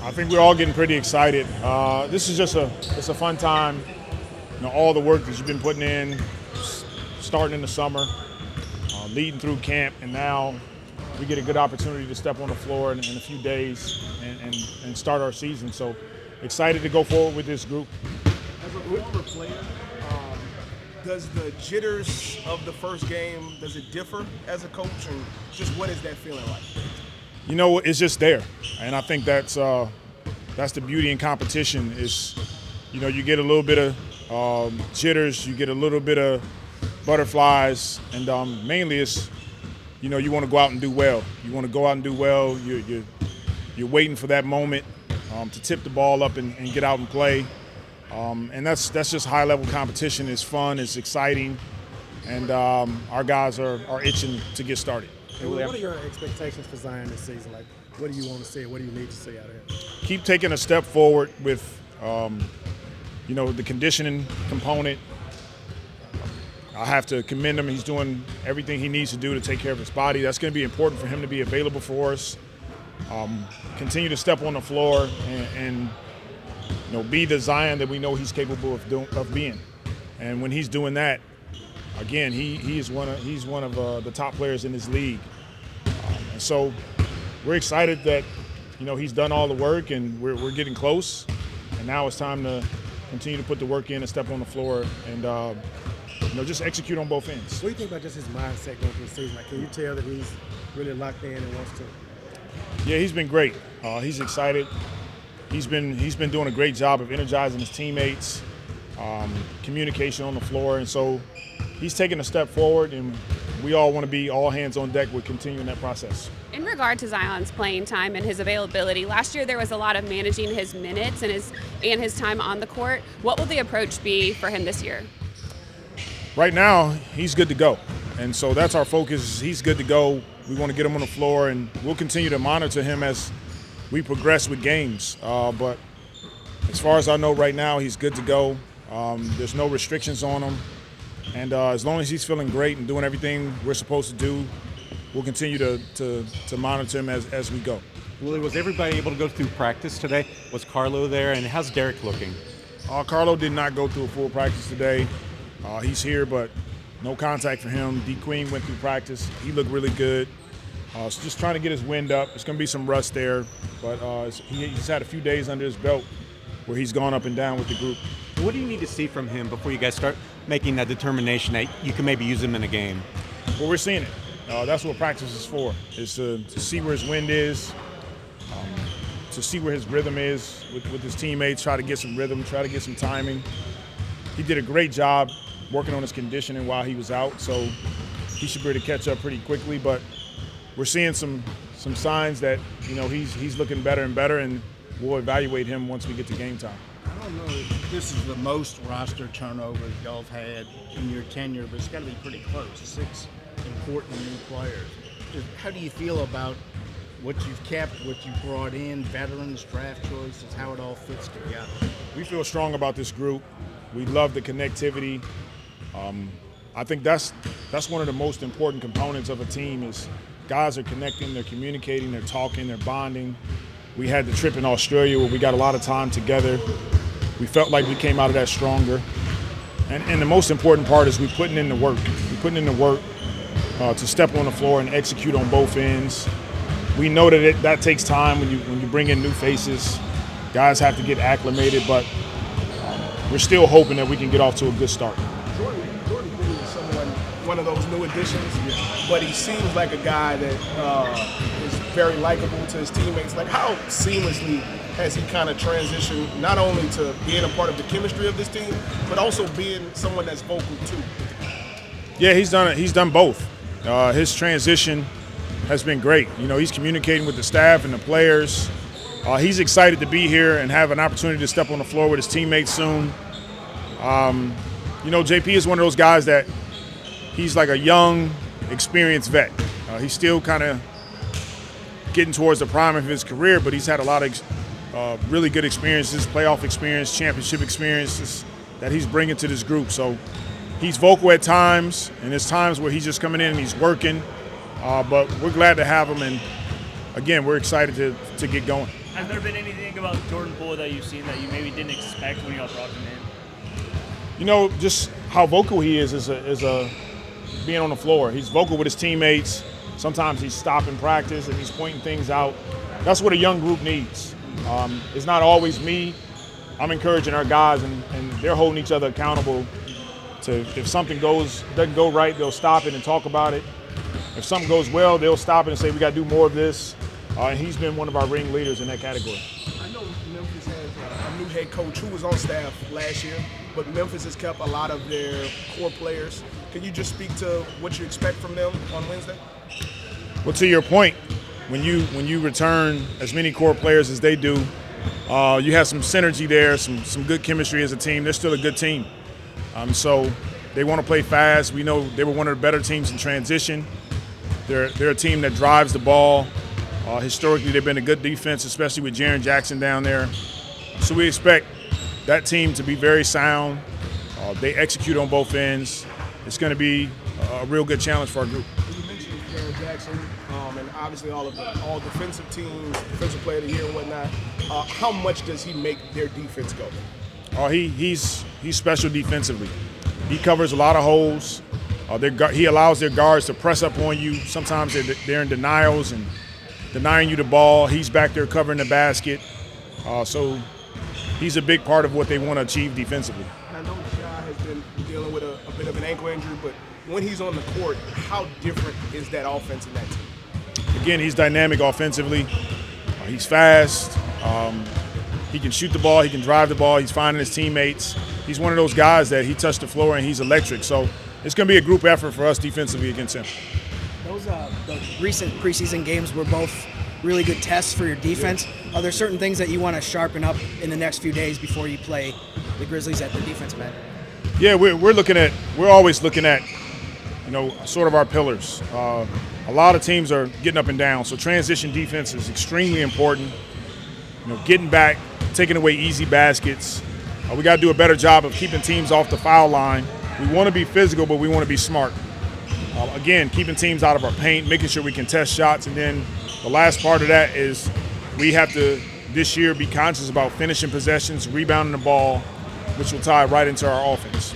I think we're all getting pretty excited. This is just it's a fun time. All the work that you've been putting in, starting in the summer, leading through camp, and now we get a good opportunity to step on the floor in a few days and start our season. So excited to go forward with this group. As a former player, does the jitters of the first game, does it differ as a coach, and just what is that feeling like? It's just there, and I think that's the beauty in competition is, you get a little bit of jitters, you get a little bit of butterflies, and mainly it's, you want to go out and do well. You want to go out and do well. You're waiting for that moment to tip the ball up and get out and play. And that's just high-level competition. It's fun, it's exciting, and our guys are itching to get started. What are your expectations for Zion this season? Like, what do you want to see? What do you need to see out of him? Keep taking a step forward with, the conditioning component. I have to commend him. He's doing everything he needs to do to take care of his body. That's going to be important for him to be available for us. Continue to step on the floor and be the Zion that we know he's capable of being. And when he's doing that, again, he's one of the top players in this league. And so we're excited that he's done all the work and we're getting close. And now it's time to continue to put the work in and step on the floor and just execute on both ends. What do you think about just his mindset going through the season? Like, can you tell that he's really locked in and wants to? Yeah, he's been great. He's excited. He's been doing a great job of energizing his teammates, communication on the floor, and so he's taking a step forward, and we all want to be all hands on deck with continuing that process. In regard to Zion's playing time and his availability, last year there was a lot of managing his minutes and his time on the court. What will the approach be for him this year? Right now, he's good to go, and so that's our focus. He's good to go. We want to get him on the floor, and we'll continue to monitor him as we progress with games. But as far as I know right now, he's good to go. There's no restrictions on him. And as long as he's feeling great and doing everything we're supposed to do, we'll continue to monitor him as we go. Willie, was everybody able to go through practice today? Was Carlo there? And how's Derek looking? Carlo did not go through a full practice today. He's here, but no contact for him. D. Queen went through practice. He looked really good. So just trying to get his wind up. There's going to be some rust there, but he's had a few days under his belt where he's gone up and down with the group. What do you need to see from him before you guys start making that determination that you can maybe use him in a game? Well, we're seeing it. That's what practice is for, is to see where his wind is, to see where his rhythm is with his teammates, try to get some rhythm, try to get some timing. He did a great job working on his conditioning while he was out, so he should be able to catch up pretty quickly, but we're seeing some signs that he's looking better and better, and we'll evaluate him once we get to game time. I don't know if this is the most roster turnover y'all have had in your tenure, but it's got to be pretty close. 6 important new players. Just how do you feel about what you've kept, what you've brought in, veterans, draft choices, how it all fits together? We feel strong about this group. We love the connectivity. I think that's one of the most important components of a team is guys are connecting, they're communicating, they're talking, they're bonding. We had the trip in Australia where we got a lot of time together. We felt like we came out of that stronger. And the most important part is we're putting in the work. We're putting in the work to step on the floor and execute on both ends. We know that that takes time when you bring in new faces. Guys have to get acclimated, but we're still hoping that we can get off to a good start. Jordan Poole is one of those new additions, but he seems like a guy that is very likable to his teammates. Like, how seamlessly has he kind of transitioned not only to being a part of the chemistry of this team, but also being someone that's vocal too? Yeah, he's done it. He's done both. His transition has been great. He's communicating with the staff and the players. He's excited to be here and have an opportunity to step on the floor with his teammates soon. JP is one of those guys that he's like a young, experienced vet. He's still kind of getting towards the prime of his career, but he's had a lot of really good experiences, playoff experience, championship experiences that he's bringing to this group. So he's vocal at times, and there's times where he's just coming in and he's working. But we're glad to have him, and again, we're excited to get going. Has there been anything about Jordan Poole that you've seen that you maybe didn't expect when y'all brought him in? Just how vocal he is being on the floor. He's vocal with his teammates. Sometimes he's stopping practice and he's pointing things out. That's what a young group needs. It's not always me. I'm encouraging our guys, and they're holding each other accountable to, if something doesn't go right, they'll stop it and talk about it. If something goes well, they'll stop it and say, we got to do more of this. And he's been one of our ringleaders in that category. I know Memphis has a new head coach who was on staff last year, but Memphis has kept a lot of their core players. Can you just speak to what you expect from them on Wednesday? Well, to your point, when you return as many core players as they do, you have some synergy there, some good chemistry as a team. They're still a good team. So they want to play fast. We know they were one of the better teams in transition. They're a team that drives the ball. Historically, they've been a good defense, especially with Jaren Jackson down there. So we expect that team to be very sound. They execute on both ends. It's going to be a real good challenge for our group. You mentioned Jaren Jackson, and obviously all defensive teams, defensive player of the year and whatnot. How much does he make their defense go? He's special defensively. He covers a lot of holes. He allows their guards to press up on you. Sometimes they're in denials and denying you the ball. He's back there covering the basket. So he's a big part of what they want to achieve defensively. I know the guy has been dealing with a bit of an ankle injury, but when he's on the court, how different is that offense in that team? Again, he's dynamic offensively. He's fast. He can shoot the ball. He can drive the ball. He's finding his teammates. He's one of those guys that he touched the floor and he's electric. So it's going to be a group effort for us defensively against him. The recent preseason games were both really good tests for your defense. Are there certain things that you want to sharpen up in the next few days before you play the Grizzlies at the defensive end? Yeah, we're always looking at, sort of our pillars. A lot of teams are getting up and down, so transition defense is extremely important. Getting back, taking away easy baskets. We got to do a better job of keeping teams off the foul line. We want to be physical, but we want to be smart. Again, keeping teams out of our paint, making sure we can test shots, and then the last part of that is we have to, this year, be conscious about finishing possessions, rebounding the ball, which will tie right into our offense.